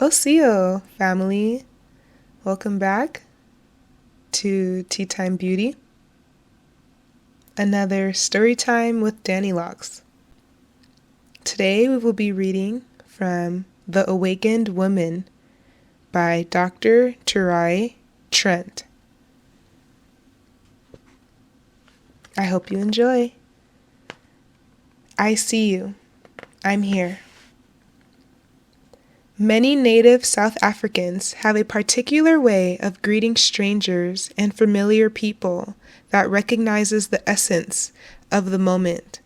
Osiyo Family, welcome back to Teatime.beauty, another story time with DaniLocs. Today we will be reading from The Awakened Woman by Dr. Terrai Trent. I hope you enjoy. I see you. I'm here. Many native South Africans have a particular way of greeting strangers and familiar people that recognizes the essence of the moment,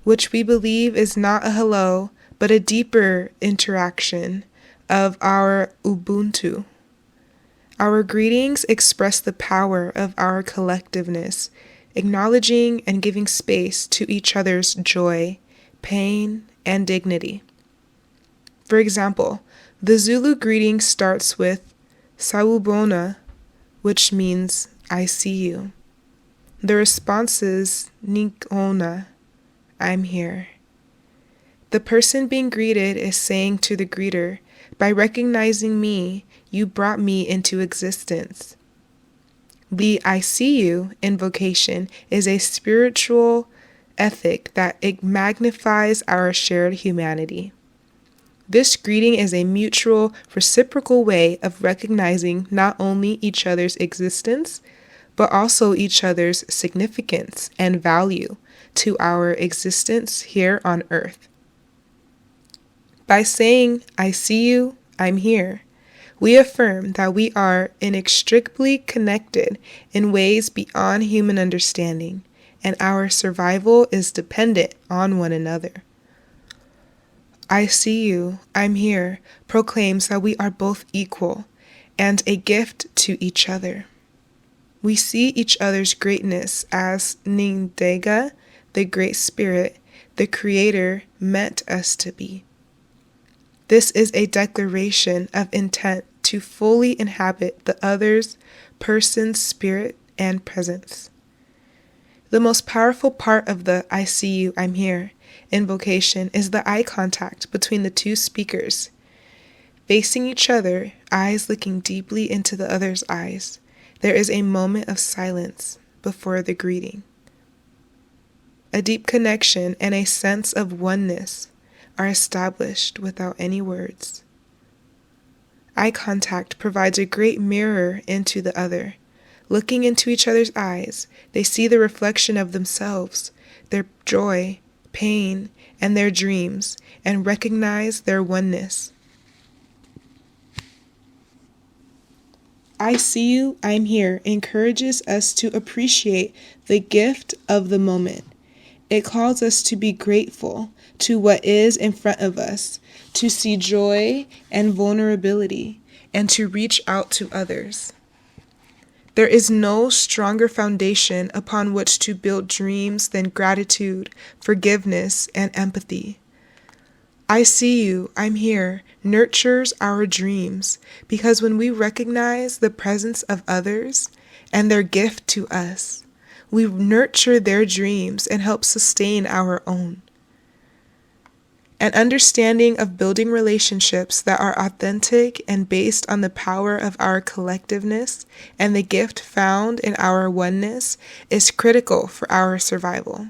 which we believe is not a hello, but a deeper interaction of our Ubuntu. Our greetings express the power of our collectiveness, acknowledging and giving space to each other's joy, pain, and dignity. For example, the Zulu greeting starts with Sawubona, which means I see you. The response is Nikona, I'm here. The person being greeted is saying to the greeter, by recognizing me, you brought me into existence. The I see you invocation is a spiritual ethic that it magnifies our shared humanity. This greeting is a mutual, reciprocal way of recognizing not only each other's existence, but also each other's significance and value to our existence here on earth. By saying, I see you, I'm here, we affirm that we are inextricably connected in ways beyond human understanding, and our survival is dependent on one another. I see you, I'm here, proclaims that we are both equal and a gift to each other. We see each other's greatness as Nindega, the Great Spirit, the Creator, meant us to be. This is a declaration of intent to fully inhabit the other's person, spirit, and presence. The most powerful part of the I see you, I'm here invocation is the eye contact between the two speakers. Facing each other, eyes looking deeply into the other's eyes, there is a moment of silence before the greeting. A deep connection and a sense of oneness are established without any words. Eye contact provides a great mirror into the other. Looking into each other's eyes, they see the reflection of themselves, their joy, pain, and their dreams, and recognize their oneness. I see you, I'm here encourages us to appreciate the gift of the moment. It calls us to be grateful to what is in front of us, to see joy and vulnerability, and to reach out to others. There is no stronger foundation upon which to build dreams than gratitude, forgiveness, and empathy. I see you, I'm here, nurtures our dreams, because when we recognize the presence of others and their gift to us, we nurture their dreams and help sustain our own. An understanding of building relationships that are authentic and based on the power of our collectiveness and the gift found in our oneness is critical for our survival.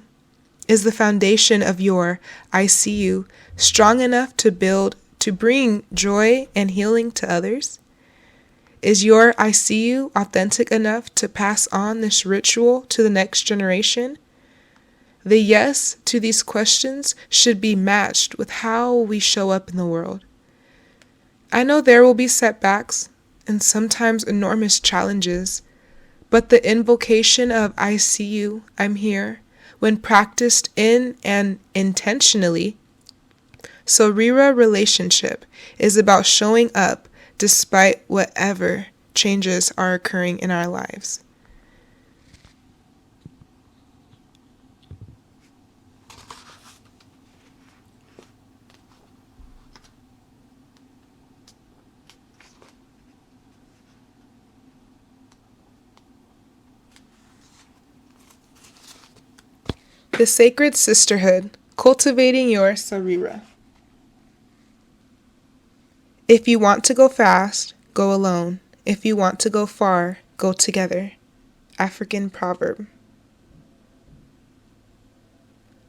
Is the foundation of your I see you strong enough to bring joy and healing to others? Is your I see you authentic enough to pass on this ritual to the next generation? The yes to these questions should be matched with how we show up in the world. I know there will be setbacks and sometimes enormous challenges, but the invocation of I see you, I'm here, when practiced in and intentionally, Sahwira relationship is about showing up despite whatever changes are occurring in our lives. The Sacred Sisterhood, Cultivating Your Sahwira. If you want to go fast, go alone. If you want to go far, go together. African proverb.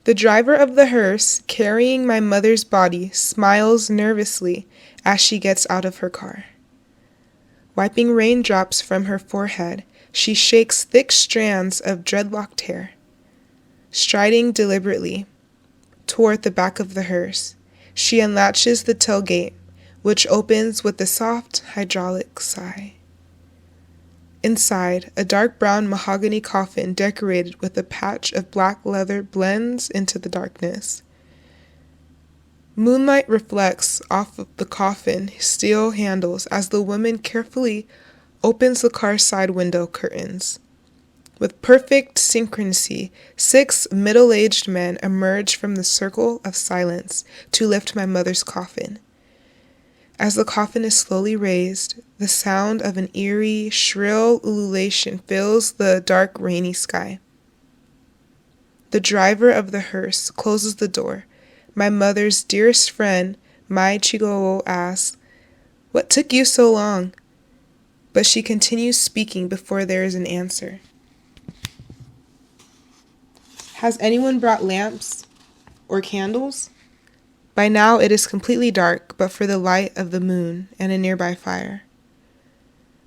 The driver of the hearse carrying my mother's body smiles nervously as she gets out of her car. Wiping raindrops from her forehead, she shakes thick strands of dreadlocked hair. Striding deliberately toward the back of the hearse, she unlatches the tailgate, which opens with a soft hydraulic sigh. Inside, a dark brown mahogany coffin decorated with a patch of black leather blends into the darkness. Moonlight reflects off of the coffin steel handles as the woman carefully opens the car's side window curtains. With perfect synchronicity, 6 middle-aged men emerge from the circle of silence to lift my mother's coffin. As the coffin is slowly raised, the sound of an eerie, shrill ululation fills the dark, rainy sky. The driver of the hearse closes the door. My mother's dearest friend, Mai Chigowo, asks, "What took you so long?" But she continues speaking before there is an answer. Has anyone brought lamps or candles? By now it is completely dark, but for the light of the moon and a nearby fire.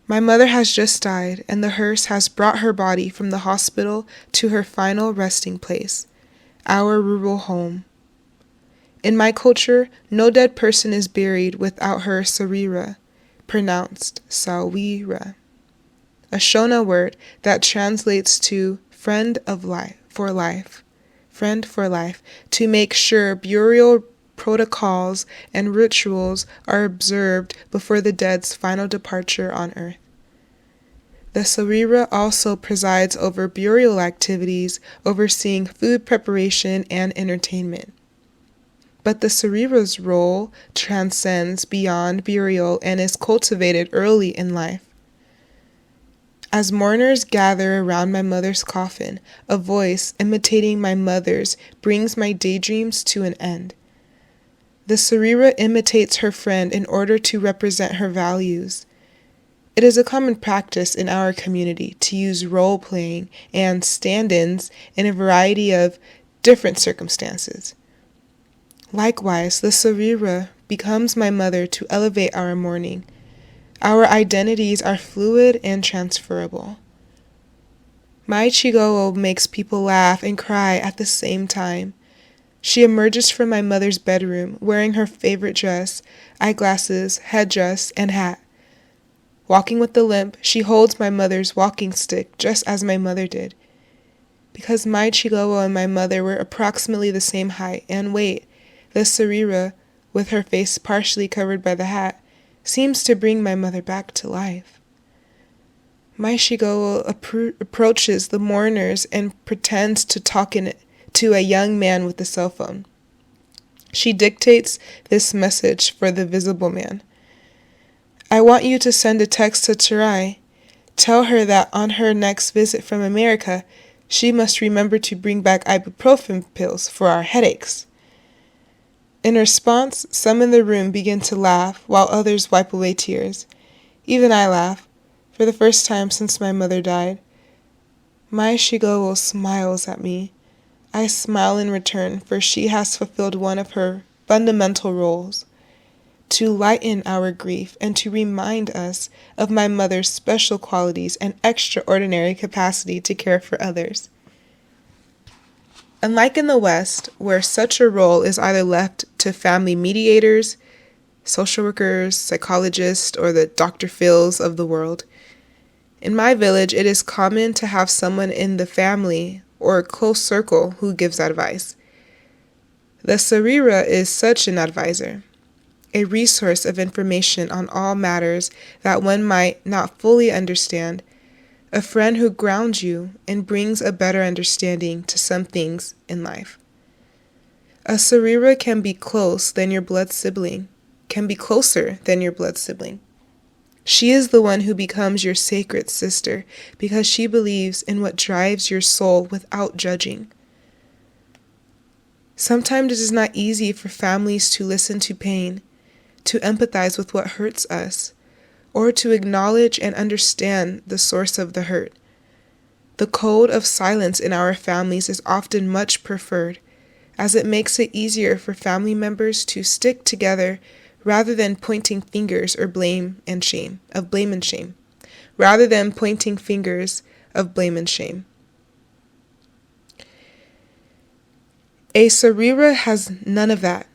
My mother has just died, and the hearse has brought her body from the hospital to her final resting place, our rural home. In my culture, no dead person is buried without her Sahwira, pronounced Sahwira, a Shona word that translates to friend of life, for life, friend for life, to make sure burial protocols and rituals are observed before the dead's final departure on earth. The Sahwira also presides over burial activities, overseeing food preparation and entertainment. But the Sahwira's role transcends beyond burial and is cultivated early in life. As mourners gather around my mother's coffin, a voice imitating my mother's brings my daydreams to an end. The Sahwira imitates her friend in order to represent her values. It is a common practice in our community to use role-playing and stand-ins in a variety of different circumstances. Likewise, the Sahwira becomes my mother to elevate our mourning. Our identities are fluid and transferable. Mai Chigowo makes people laugh and cry at the same time. She emerges from my mother's bedroom wearing her favorite dress, eyeglasses, headdress, and hat. Walking with a limp, she holds my mother's walking stick just as my mother did. Because Mai Chigowo and my mother were approximately the same height and weight, the Sahwira, with her face partially covered by the hat, seems to bring my mother back to life. Mai Chigowo approaches the mourners and pretends to talk to a young man with a cell phone. She dictates this message for the visible man. "I want you to send a text to Terrai. Tell her that on her next visit from America, she must remember to bring back ibuprofen pills for our headaches." In response, some in the room begin to laugh while others wipe away tears. Even I laugh, for the first time since my mother died. Mai Chigowo smiles at me. I smile in return, for she has fulfilled one of her fundamental roles: to lighten our grief and to remind us of my mother's special qualities and extraordinary capacity to care for others. Unlike in the West, where such a role is either left to family mediators, social workers, psychologists, or the Dr. Phils of the world, in my village it is common to have someone in the family or a close circle who gives advice. The Sahwira is such an advisor, a resource of information on all matters that one might not fully understand, a friend who grounds you and brings a better understanding to some things in life. A Sahwira can be closer than your blood sibling. She is the one who becomes your sacred sister because she believes in what drives your soul without judging. Sometimes it is not easy for families to listen to pain, to empathize with what hurts us, or to acknowledge and understand the source of the hurt. The code of silence in our families is often much preferred, as it makes it easier for family members to stick together rather than pointing fingers of blame and shame. A Sahwira has none of that.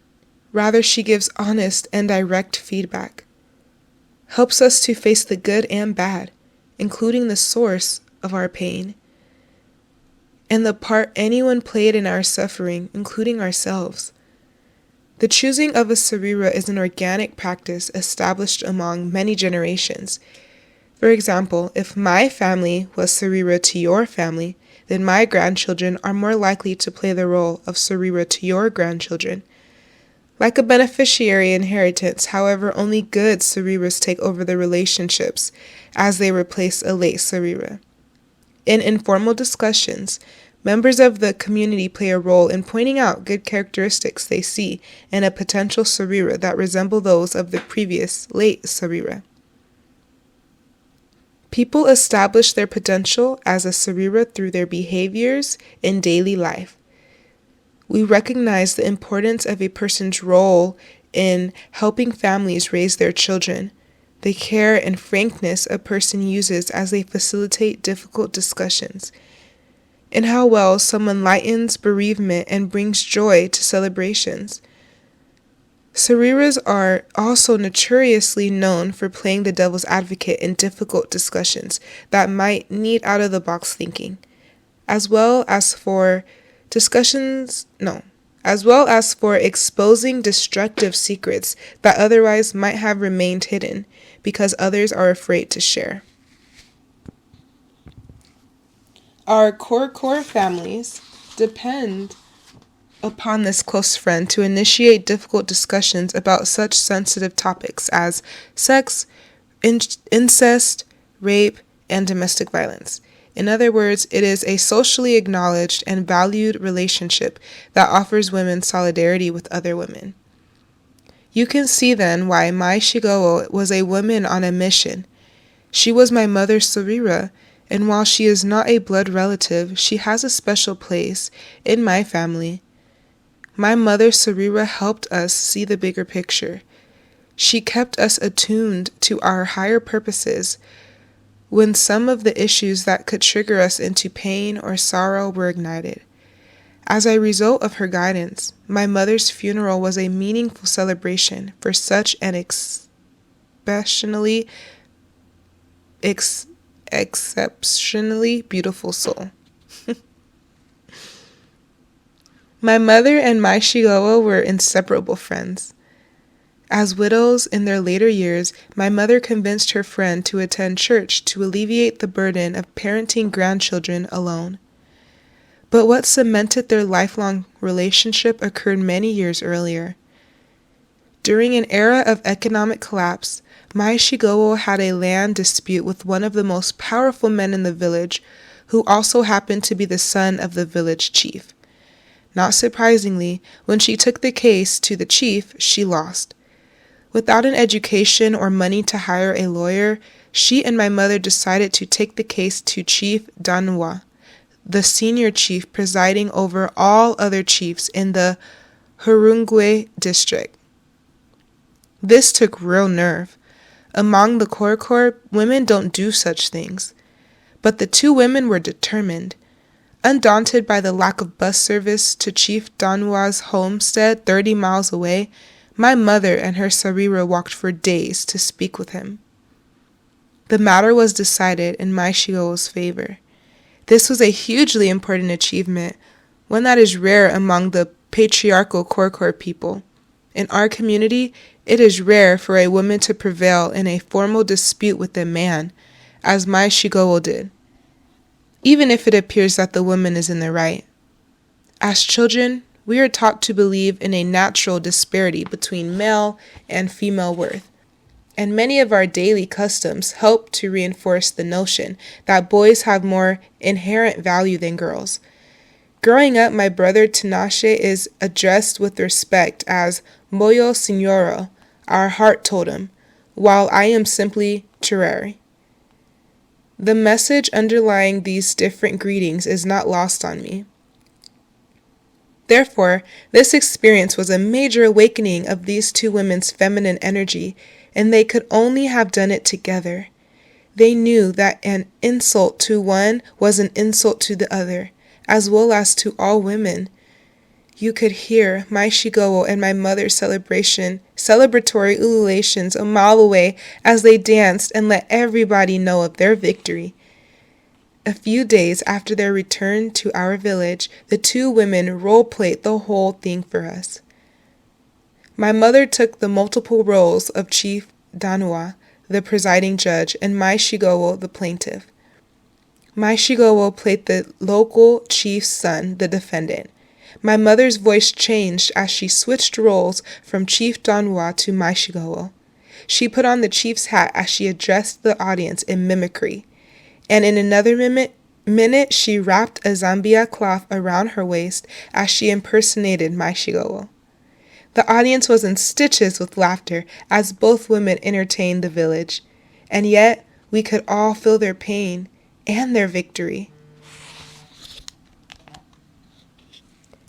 Rather, she gives honest and direct feedback, helps us to face the good and bad, including the source of our pain, and the part anyone played in our suffering, including ourselves. The choosing of a Sahwira is an organic practice established among many generations. For example, if my family was Sahwira to your family, then my grandchildren are more likely to play the role of Sahwira to your grandchildren. Like a beneficiary inheritance, however, only good Sahwiras take over the relationships as they replace a late Sahwira. In informal discussions, members of the community play a role in pointing out good characteristics they see in a potential Sahwira that resemble those of the previous late Sahwira. People establish their potential as a Sahwira through their behaviors in daily life. We recognize the importance of a person's role in helping families raise their children, the care and frankness a person uses as they facilitate difficult discussions, and how well someone lightens bereavement and brings joy to celebrations. Sahwiras are also notoriously known for playing the devil's advocate in difficult discussions that might need out-of-the-box thinking, as well as for exposing destructive secrets that otherwise might have remained hidden because others are afraid to share. Our core families depend upon this close friend to initiate difficult discussions about such sensitive topics as sex, incest, rape, and domestic violence. In other words, it is a socially acknowledged and valued relationship that offers women solidarity with other women. You can see then why Mai Shigewo was a woman on a mission. She was my mother's Sahwira, and while she is not a blood relative, she has a special place in my family. My mother Sahwira helped us see the bigger picture. She kept us attuned to our higher purposes when some of the issues that could trigger us into pain or sorrow were ignited. As a result of her guidance, my mother's funeral was a meaningful celebration for such an exceptionally beautiful soul. My mother and Mai Shigewo were inseparable friends. As widows in their later years, my mother convinced her friend to attend church to alleviate the burden of parenting grandchildren alone. But what cemented their lifelong relationship occurred many years earlier. During an era of economic collapse, Mai Shigewo had a land dispute with one of the most powerful men in the village, who also happened to be the son of the village chief. Not surprisingly, when she took the case to the chief, she lost. Without an education or money to hire a lawyer, she and my mother decided to take the case to Chief Danwa, the senior chief presiding over all other chiefs in the Hurungwe district. This took real nerve. Among the Korkor, women don't do such things. But the two women were determined. Undaunted by the lack of bus service to Chief Danwa's homestead 30 miles away, my mother and her Sahwira walked for days to speak with him. The matter was decided in Mai Shigewo's favor. This was a hugely important achievement, one that is rare among the patriarchal Korkor people. In our community, it is rare for a woman to prevail in a formal dispute with a man, as Mai Shigewo did, even if it appears that the woman is in the right. As children, we are taught to believe in a natural disparity between male and female worth, and many of our daily customs help to reinforce the notion that boys have more inherent value than girls. Growing up, my brother Tinashe is addressed with respect as Moyo Signoro, our heart totem, while I am simply Terrai. The message underlying these different greetings is not lost on me. Therefore, this experience was a major awakening of these two women's feminine energy, and they could only have done it together. They knew that an insult to one was an insult to the other, as well as to all women. You could hear my Shigowo and my mother's celebratory ululations a mile away as they danced and let everybody know of their victory. A few days after their return to our village, the two women role-played the whole thing for us. My mother took the multiple roles of Chief Danwa, the presiding judge, and my Shigowo, the plaintiff. My Shigowo played the local chief's son, the defendant. My mother's voice changed as she switched roles from Chief Danwa to my Shigowo. She put on the chief's hat as she addressed the audience in mimicry, and in another minute she wrapped a Zambia cloth around her waist as she impersonated my Shigowo. The audience was in stitches with laughter as both women entertained the village, and yet we could all feel their pain and their victory.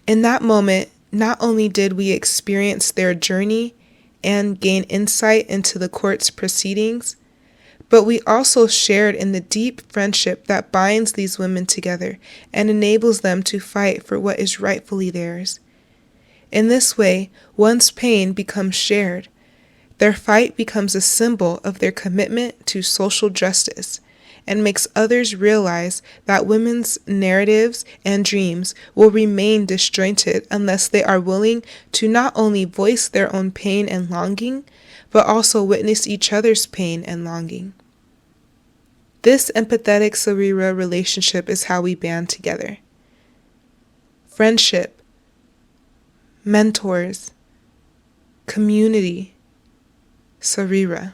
In that moment, not only did we experience their journey and gain insight into the court's proceedings, but we also shared in the deep friendship that binds these women together and enables them to fight for what is rightfully theirs. In this way, one's pain becomes shared. Their fight becomes a symbol of their commitment to social justice and makes others realize that women's narratives and dreams will remain disjointed unless they are willing to not only voice their own pain and longing, but also witness each other's pain and longing. This empathetic Sahwira relationship is how we band together. Friendship, mentors, community, Sahwira.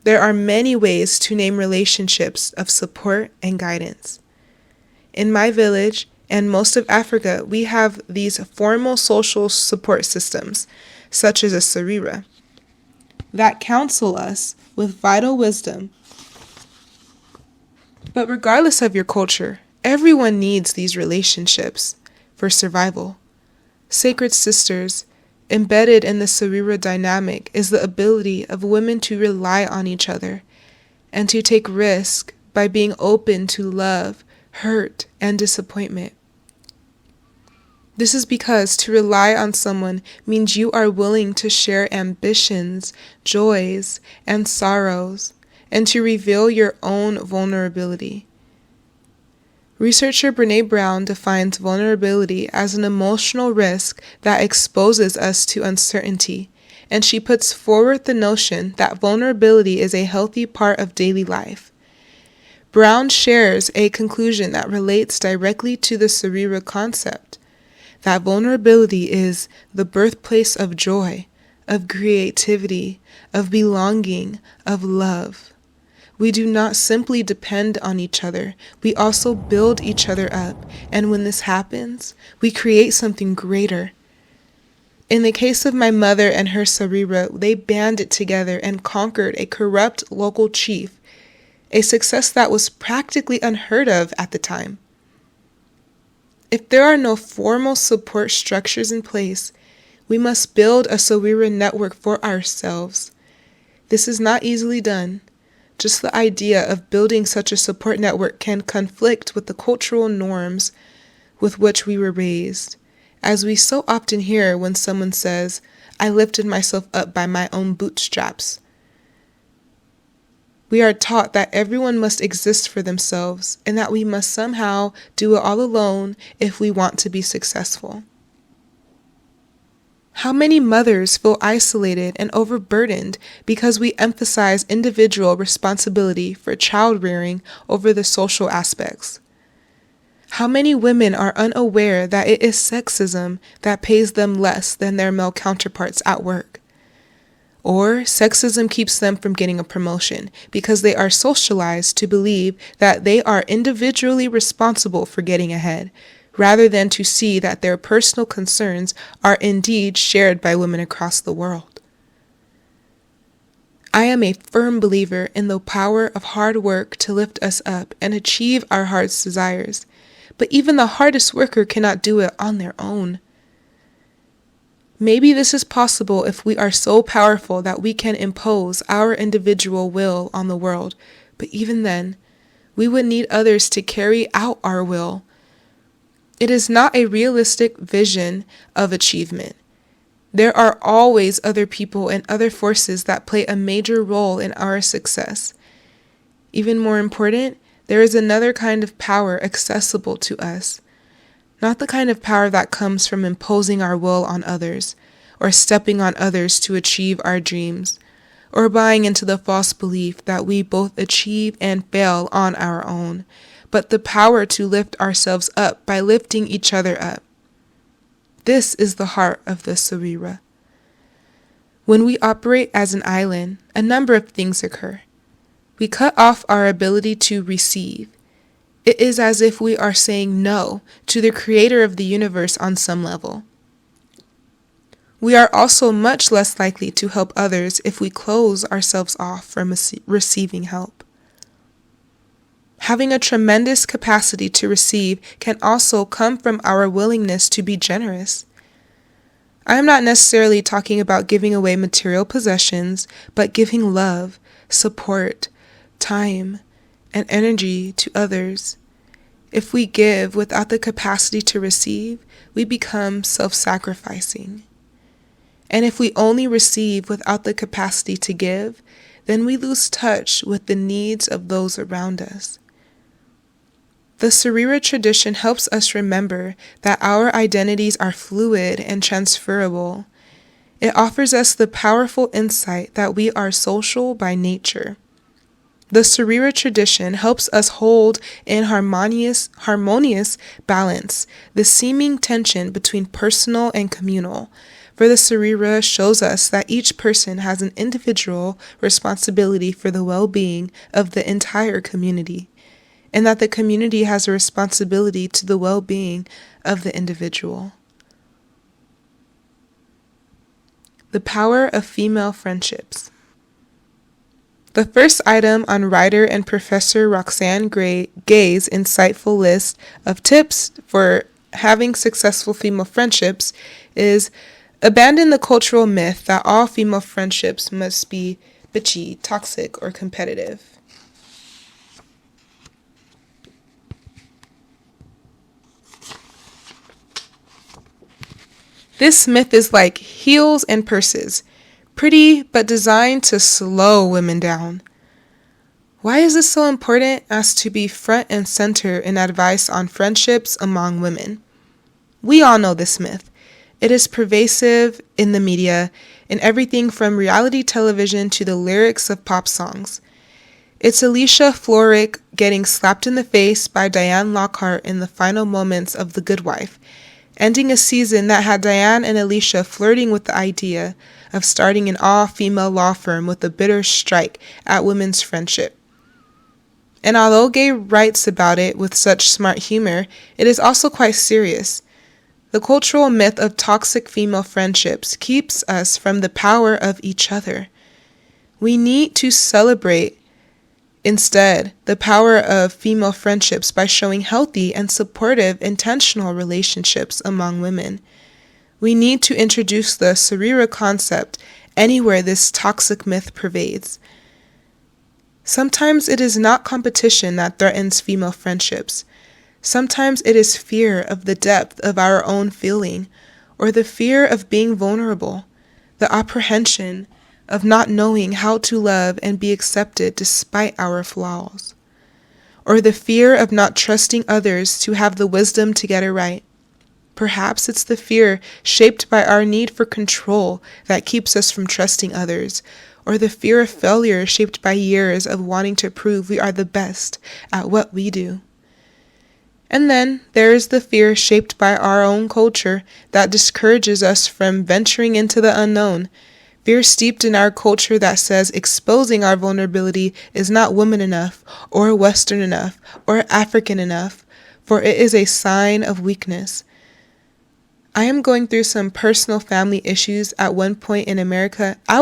There are many ways to name relationships of support and guidance. In my village and most of Africa, we have these formal social support systems, such as a Sahwira, that counsel us with vital wisdom. But regardless of your culture, everyone needs these relationships for survival. Sacred sisters, embedded in the Sahwira dynamic is the ability of women to rely on each other and to take risk by being open to love, hurt, and disappointment. This is because to rely on someone means you are willing to share ambitions, joys, and sorrows, and to reveal your own vulnerability. Researcher Brené Brown defines vulnerability as an emotional risk that exposes us to uncertainty, and she puts forward the notion that vulnerability is a healthy part of daily life. Brown shares a conclusion that relates directly to the Sahwira concept, that vulnerability is the birthplace of joy, of creativity, of belonging, of love. We do not simply depend on each other, we also build each other up, and when this happens, we create something greater. In the case of my mother and her Sahwira, they banded together and conquered a corrupt local chief, a success that was practically unheard of at the time. If there are no formal support structures in place, we must build a Sahwira network for ourselves. This is not easily done. Just the idea of building such a support network can conflict with the cultural norms with which we were raised, as we so often hear when someone says, "I lifted myself up by my own bootstraps." We are taught that everyone must exist for themselves and that we must somehow do it all alone if we want to be successful. How many mothers feel isolated and overburdened because we emphasize individual responsibility for child rearing over the social aspects? How many women are unaware that it is sexism that pays them less than their male counterparts at work? Or sexism keeps them from getting a promotion because they are socialized to believe that they are individually responsible for getting ahead, rather than to see that their personal concerns are indeed shared by women across the world. I am a firm believer in the power of hard work to lift us up and achieve our heart's desires. But even the hardest worker cannot do it on their own. Maybe this is possible if we are so powerful that we can impose our individual will on the world, but even then, we would need others to carry out our will. It is not a realistic vision of achievement. There are always other people and other forces that play a major role in our success. Even more important, there is another kind of power accessible to us. Not the kind of power that comes from imposing our will on others, or stepping on others to achieve our dreams, or buying into the false belief that we both achieve and fail on our own, but the power to lift ourselves up by lifting each other up. This is the heart of the Sahwira. When we operate as an island, a number of things occur. We cut off our ability to receive. It is as if we are saying no to the creator of the universe on some level. We are also much less likely to help others if we close ourselves off from receiving help. Having a tremendous capacity to receive can also come from our willingness to be generous. I am not necessarily talking about giving away material possessions, but giving love, support, time, and energy to others. If we give without the capacity to receive, we become self-sacrificing. And if we only receive without the capacity to give, then we lose touch with the needs of those around us. The Sahwira tradition helps us remember that our identities are fluid and transferable. It offers us the powerful insight that we are social by nature. The Sahwira tradition helps us hold in harmonious balance the seeming tension between personal and communal. For the Sahwira shows us that each person has an individual responsibility for the well-being of the entire community, and that the community has a responsibility to the well-being of the individual. The power of female friendships. The first item on writer and Professor Roxanne Gay's insightful list of tips for having successful female friendships is abandon the cultural myth that all female friendships must be bitchy, toxic, or competitive. This myth is like heels and purses, pretty but designed to slow women down. Why is this so important as to be front and center in advice on friendships among women? We all know this myth. It is pervasive in the media, in everything from reality television to the lyrics of pop songs. It's Alicia Florrick getting slapped in the face by Diane Lockhart in the final moments of The Good Wife, ending a season that had Diane and Alicia flirting with the idea of starting an all-female law firm with a bitter strike at women's friendship. And although Gay writes about it with such smart humor, it is also quite serious. The cultural myth of toxic female friendships keeps us from the power of each other. We need to celebrate instead the power of female friendships by showing healthy and supportive intentional relationships among women. We need to introduce the Sahwira concept anywhere this toxic myth pervades. Sometimes it is not competition that threatens female friendships. Sometimes it is fear of the depth of our own feeling, or the fear of being vulnerable, the apprehension of not knowing how to love and be accepted despite our flaws, or the fear of not trusting others to have the wisdom to get it right. Perhaps it's the fear shaped by our need for control that keeps us from trusting others, or the fear of failure shaped by years of wanting to prove we are the best at what we do. And then there is the fear shaped by our own culture that discourages us from venturing into the unknown. Fear steeped in our culture that says exposing our vulnerability is not woman enough, or Western enough, or African enough, for it is a sign of weakness. I am going through some personal family issues at one point in America. I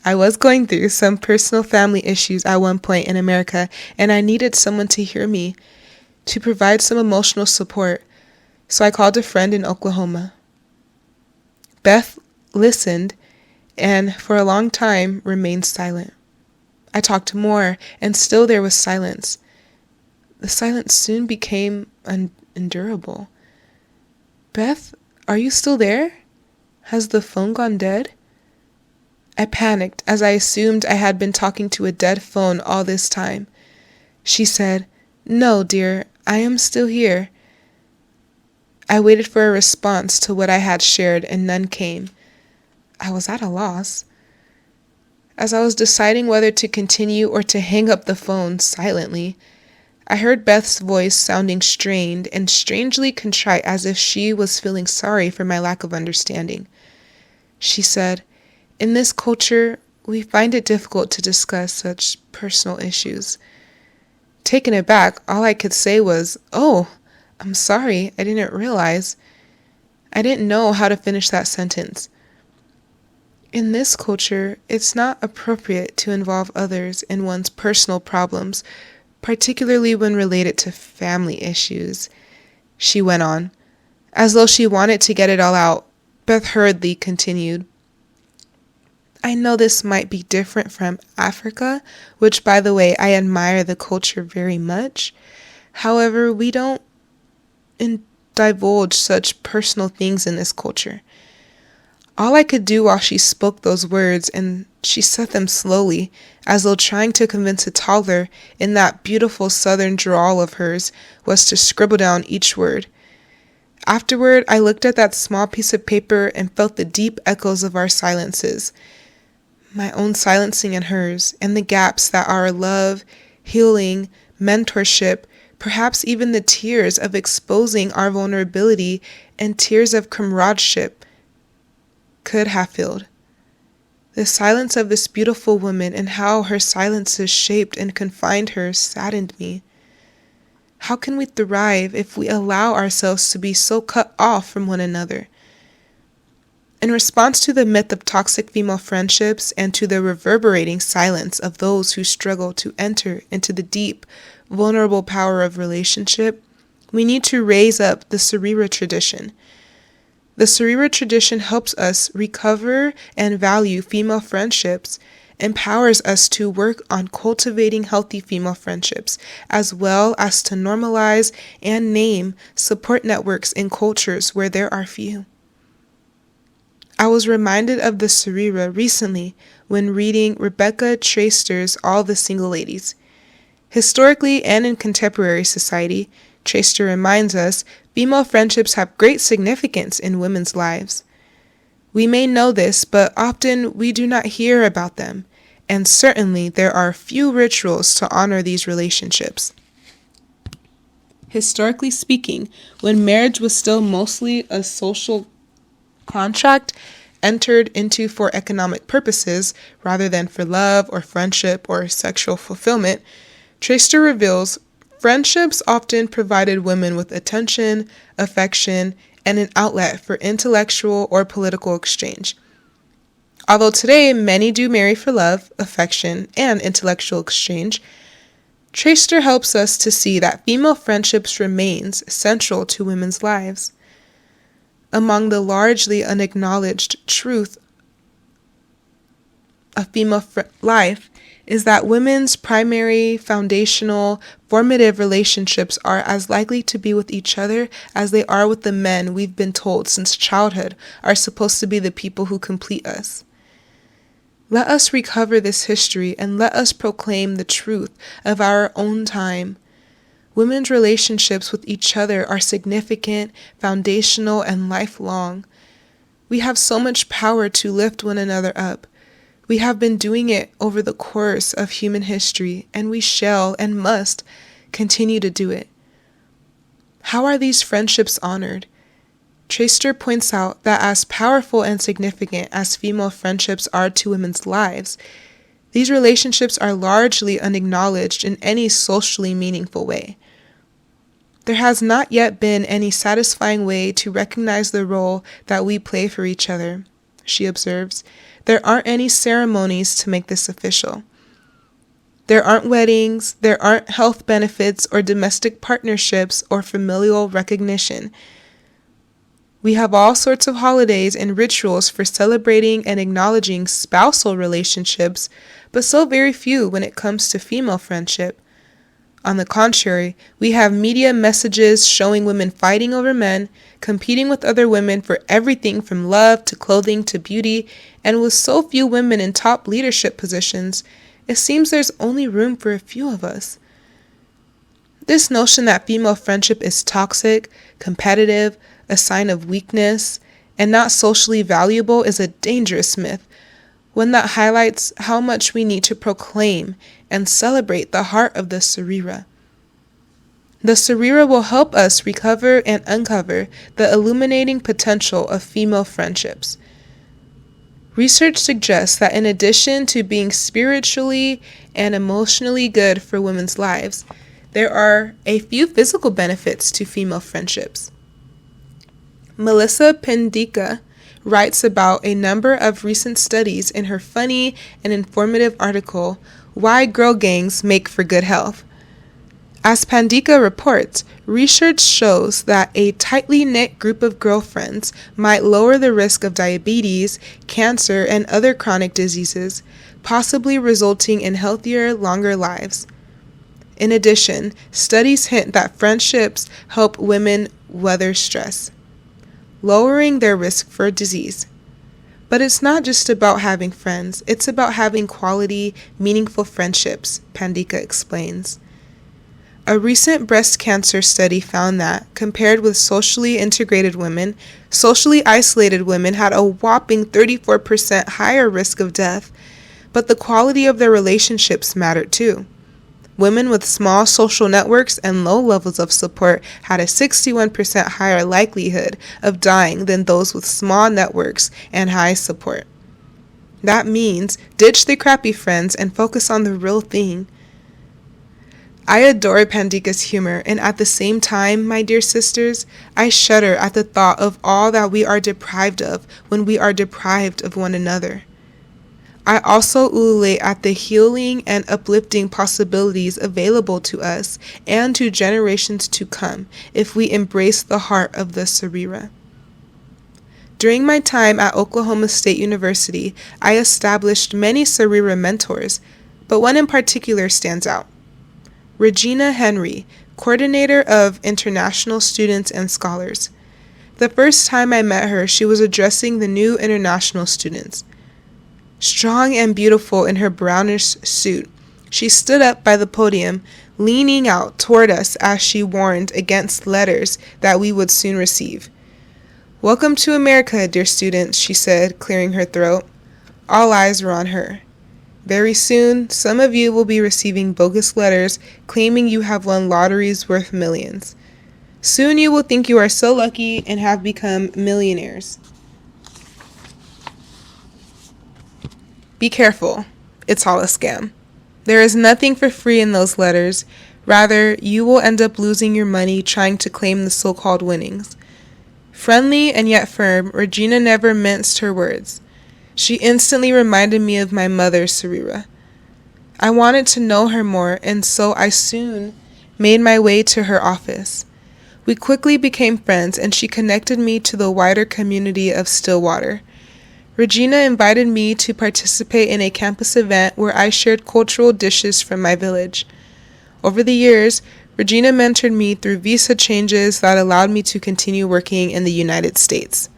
I was going through some personal family issues at one point in America, and I needed someone to hear me, to provide some emotional support, so I called a friend in Oklahoma. Beth listened, and for a long time remained silent. I talked more, and still there was silence. The silence soon became unendurable. Beth, are you still there? Has the phone gone dead? I panicked as I assumed I had been talking to a dead phone all this time. She said, "No, dear, I am still here." I waited for a response to what I had shared, and none came. I was at a loss. As I was deciding whether to continue or to hang up the phone silently, I heard Beth's voice sounding strained and strangely contrite, as if she was feeling sorry for my lack of understanding. She said, "In this culture, we find it difficult to discuss such personal issues." Taken aback, all I could say was, "Oh, I'm sorry, I didn't realize." I didn't know how to finish that sentence. In this culture, it's not appropriate to involve others in one's personal problems, particularly when related to family issues, she went on. As though she wanted to get it all out, Beth hurriedly continued. "I know this might be different from Africa, which, by the way, I admire the culture very much. However, we don't divulge such personal things in this culture." All I could do while she spoke those words, and she said them slowly, as though trying to convince a toddler in that beautiful southern drawl of hers, was to scribble down each word. Afterward, I looked at that small piece of paper and felt the deep echoes of our silences, my own silencing and hers, and the gaps that our love, healing, mentorship, perhaps even the tears of exposing our vulnerability and tears of comradeship could have filled. The silence of this beautiful woman and how her silences shaped and confined her saddened me. How can we thrive if we allow ourselves to be so cut off from one another? In response to the myth of toxic female friendships and to the reverberating silence of those who struggle to enter into the deep, vulnerable power of relationship, we need to raise up the Sahwira tradition. The Sahwira tradition helps us recover and value female friendships, empowers us to work on cultivating healthy female friendships, as well as to normalize and name support networks in cultures where there are few. I was reminded of the Sahwira recently when reading Rebecca Traister's All the Single Ladies. Historically and in contemporary society, Traister reminds us female friendships have great significance in women's lives. We may know this, but often we do not hear about them, and certainly there are few rituals to honor these relationships. Historically speaking, when marriage was still mostly a social contract entered into for economic purposes rather than for love or friendship or sexual fulfillment, Traister reveals friendships often provided women with attention, affection, and an outlet for intellectual or political exchange. Although today many do marry for love, affection, and intellectual exchange, Traister helps us to see that female friendships remains central to women's lives. Among the largely unacknowledged truth of female life is that women's primary, foundational, formative relationships are as likely to be with each other as they are with the men we've been told since childhood are supposed to be the people who complete us. Let us recover this history and let us proclaim the truth of our own time. Women's relationships with each other are significant, foundational, and lifelong. We have so much power to lift one another up. We have been doing it over the course of human history, and we shall and must continue to do it. How are these friendships honored? Traister points out that as powerful and significant as female friendships are to women's lives, these relationships are largely unacknowledged in any socially meaningful way. There has not yet been any satisfying way to recognize the role that we play for each other, she observes. There aren't any ceremonies to make this official. There aren't weddings, there aren't health benefits or domestic partnerships or familial recognition. We have all sorts of holidays and rituals for celebrating and acknowledging spousal relationships, but so very few when it comes to female friendship. On the contrary, we have media messages showing women fighting over men, competing with other women for everything from love to clothing to beauty, and with so few women in top leadership positions, it seems there's only room for a few of us. This notion that female friendship is toxic, competitive, a sign of weakness, and not socially valuable is a dangerous myth, one that highlights how much we need to proclaim and celebrate the heart of the Sahwira. The Sahwira will help us recover and uncover the illuminating potential of female friendships. Research suggests that in addition to being spiritually and emotionally good for women's lives, there are a few physical benefits to female friendships. Melissa Pendika writes about a number of recent studies in her funny and informative article, Why Girl Gangs Make for Good Health. As Pandika reports, research shows that a tightly knit group of girlfriends might lower the risk of diabetes, cancer, and other chronic diseases, possibly resulting in healthier, longer lives. In addition, studies hint that friendships help women weather stress, lowering their risk for disease. But it's not just about having friends, it's about having quality, meaningful friendships, Pandika explains. A recent breast cancer study found that, compared with socially integrated women, socially isolated women had a whopping 34% higher risk of death, but the quality of their relationships mattered too. Women with small social networks and low levels of support had a 61% higher likelihood of dying than those with small networks and high support. That means ditch the crappy friends and focus on the real thing. I adore Pandika's humor, and at the same time, my dear sisters, I shudder at the thought of all that we are deprived of when we are deprived of one another. I also ululate at the healing and uplifting possibilities available to us and to generations to come if we embrace the heart of the Sahwira. During my time at Oklahoma State University, I established many Sahwira mentors, but one in particular stands out. Regina Henry, coordinator of international students and scholars. The first time I met her, she was addressing the new international students. Strong and beautiful in her brownish suit, she stood up by the podium, leaning out toward us as she warned against letters that we would soon receive. "Welcome to America, dear students," she said, clearing her throat. All eyes were on her. "Very soon, some of you will be receiving bogus letters claiming you have won lotteries worth millions. Soon you will think you are so lucky and have become millionaires. Be careful, it's all a scam. There is nothing for free in those letters. Rather, you will end up losing your money trying to claim the so-called winnings." Friendly and yet firm, Regina never minced her words. She instantly reminded me of my mother, Sahwira. I wanted to know her more, and so I soon made my way to her office. We quickly became friends, and she connected me to the wider community of Stillwater. Regina invited me to participate in a campus event where I shared cultural dishes from my village. Over the years, Regina mentored me through visa changes that allowed me to continue working in the United States.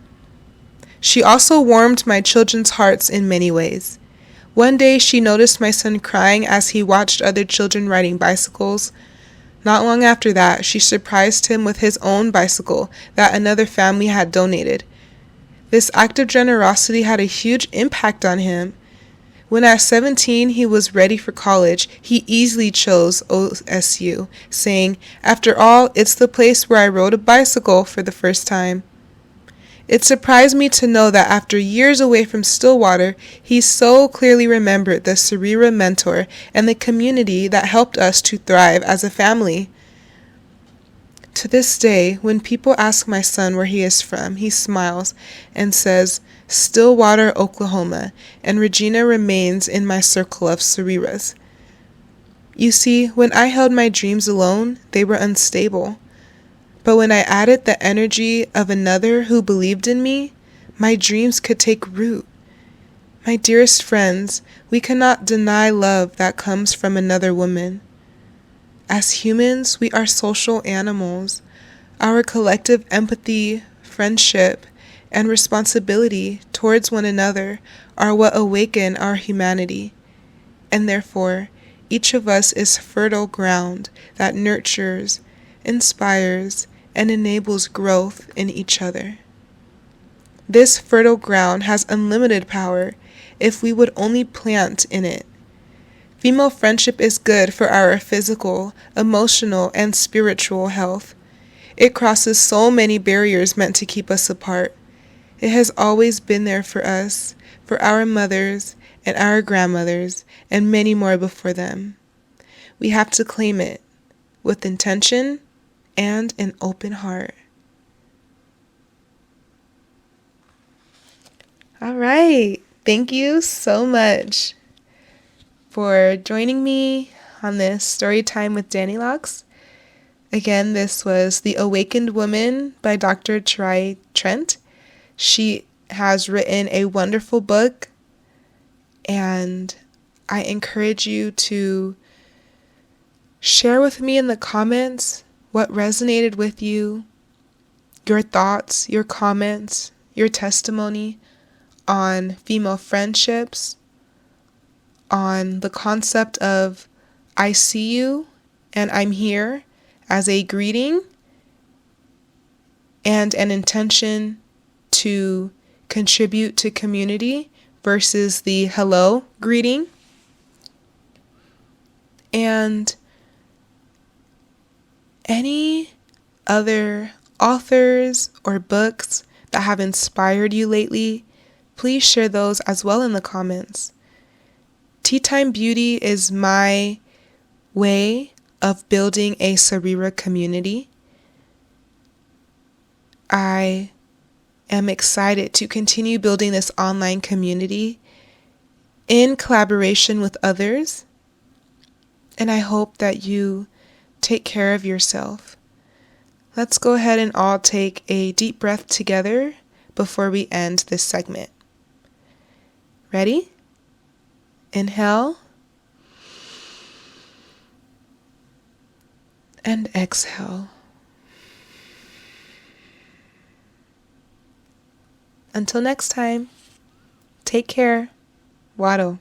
She also warmed my children's hearts in many ways. One day she noticed my son crying as he watched other children riding bicycles. Not long after that, she surprised him with his own bicycle that another family had donated. This act of generosity had a huge impact on him. When at 17 he was ready for college, he easily chose OSU, saying, "After all, it's the place where I rode a bicycle for the first time." It surprised me to know that after years away from Stillwater, he so clearly remembered the Sahwira mentor and the community that helped us to thrive as a family. To this day, when people ask my son where he is from, he smiles and says, Stillwater, Oklahoma, and Regina remains in my circle of Sahwiras. You see, when I held my dreams alone, they were unstable. But when I added the energy of another who believed in me, my dreams could take root. My dearest friends, we cannot deny love that comes from another woman. As humans, we are social animals. Our collective empathy, friendship, and responsibility towards one another are what awaken our humanity. And therefore, each of us is fertile ground that nurtures, inspires, and enables growth in each other. This fertile ground has unlimited power if we would only plant in it. Female friendship is good for our physical, emotional, and spiritual health. It crosses so many barriers meant to keep us apart. It has always been there for us, for our mothers and our grandmothers, and many more before them. We have to claim it with intention and an open heart. All right. Thank you so much for joining me on this story time with DaniLocs. Again, this was The Awakened Woman by Dr. Terrai Trent. She has written a wonderful book, and I encourage you to share with me in the comments what resonated with you, your thoughts, your comments, your testimony on female friendships, on the concept of I see you and I'm here as a greeting and an intention to contribute to community versus the hello greeting. And any other authors or books that have inspired you lately, please share those as well in the comments. Teatime.beauty is my way of building a Sahwira community. I am excited to continue building this online community in collaboration with others, and I hope that you take care of yourself. Let's go ahead and all take a deep breath together before we end this segment. Ready? Inhale and exhale. Until next time, take care. Wado.